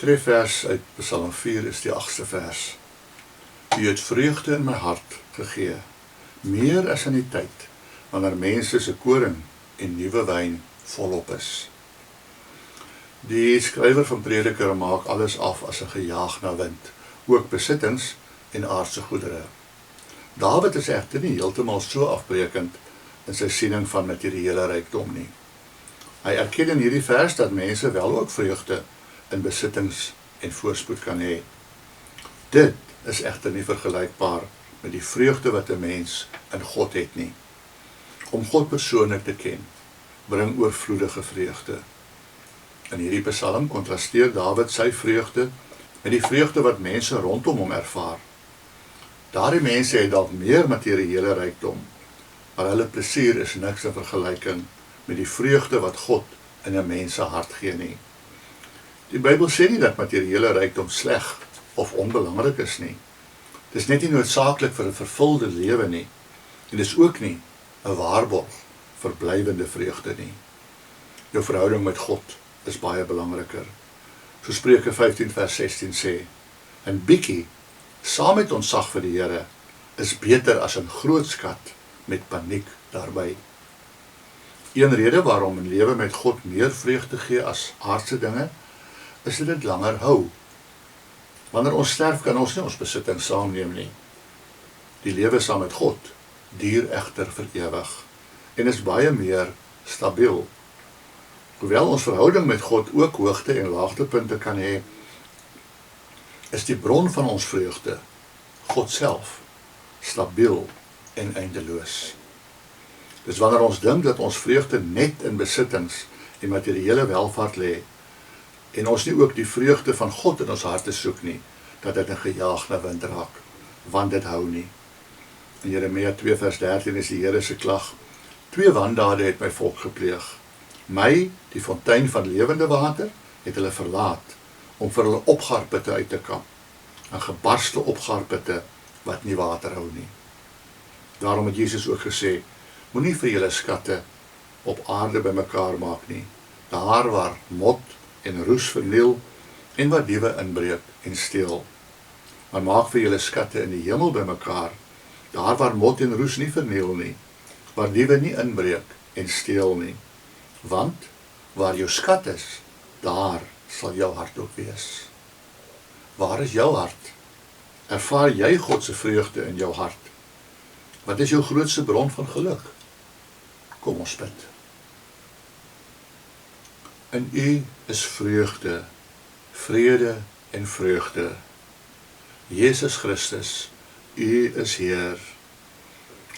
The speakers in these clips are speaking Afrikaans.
trefvers uit Psalm 4 is die 8ste vers. U het vreugde in my hart gegee, meer as in die tyd, wanneer mense se koring en nuwe wyn volop is. Die skrywer van Prediker maak alles af as 'n gejaag na wind, ook besittings en aardse goedere. Dawid is egter nie heeltemal so afbreekend in sy siening van materiële rykdom nie. Hy erken in hierdie vers dat mense wel ook vreugde in besittings en voorspoed kan hê. Dit is egter nie vergelykbaar met die vreugde wat 'n mens in God het nie. Om God persoonlik te ken, bring oorvloedige vreugde. In hierdie psalm kontrasteer Dawid sy vreugde met die vreugde wat mense rondom hom ervaar. Daardie mense het dalk meer materiële rykdom, maar hulle plesier is niks in vergelyking met die vreugde wat God in 'n mens se hart gee nie. Die Bybel sê nie dat materiële rykdom sleg of onbelangrik is nie. Dit is net nie noodsaaklik vir 'n vervulde lewe nie, en dit is ook nie 'n waarborg vir blywende vreugde nie. Jou verhouding met God is baie belangriker. So Spreuke 15 vers 16 sê, 'n bietjie saam met ontzag vir die Here is beter as 'n groot skat met paniek daarby. Een rede waarom 'n lewe met God meer vreugde gee as aardse dinge, is dat dit langer hou. Wanneer ons sterf, kan ons nie ons besittings saamneem nie. Die lewe saam met God duur egter vir ewig en is baie meer stabiel. Hoewel ons verhouding met God ook hoogte en laagtepunte kan hê, is die bron van ons vreugde, God self, stabiel en eindeloos. Dis wanneer ons dink dat ons vreugde net in besittings en materiële welvaart lê, en ons nie ook die vreugde van God in ons harte soek nie, dat dit 'n gejaag na wind raak, want dit hou nie. In Jeremia 2 vers 13 is die Here se klag, 2 wandade het my volk gepleeg. My, die fontein van lewende water, het hulle verlaat, om vir hulle opgaarputte uit te kap, 'n gebarste opgaarputte wat nie water hou nie. Daarom het Jesus ook gesê, moenie vir julle skatte op aarde bymekaar maak nie, daar waar mot en roes verniel en waar diewe inbreek en steel. Maar maak vir julle skatte in die hemel bymekaar, daar waar mot en roes nie verniel nie, waar diewe nie inbreek en steel nie. Want waar jou skat is, daar sal jou hart ook wees. Waar is jou hart? Ervaar jy God se vreugde in jou hart? Wat is jou grootste bron van geluk? Kom ons bid. In U is vreugde, vrede en vreugde. Jesus Christus, U is Heer.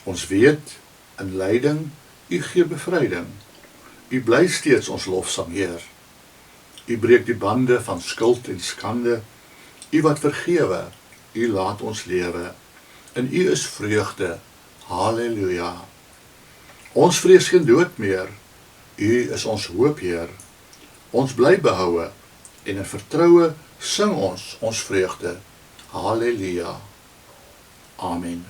Ons weet, in lyding, U gee bevryding. U bly steeds ons lofsang Heer. U breek die bande van skuld en skande. U wat vergewe, U laat ons lewe. In U is vreugde. Halleluja. Ons vrees geen dood meer. U is ons hoop, Heer. Ons bly behoue en in vertroue sing ons vreugde. Halleluja. Amen.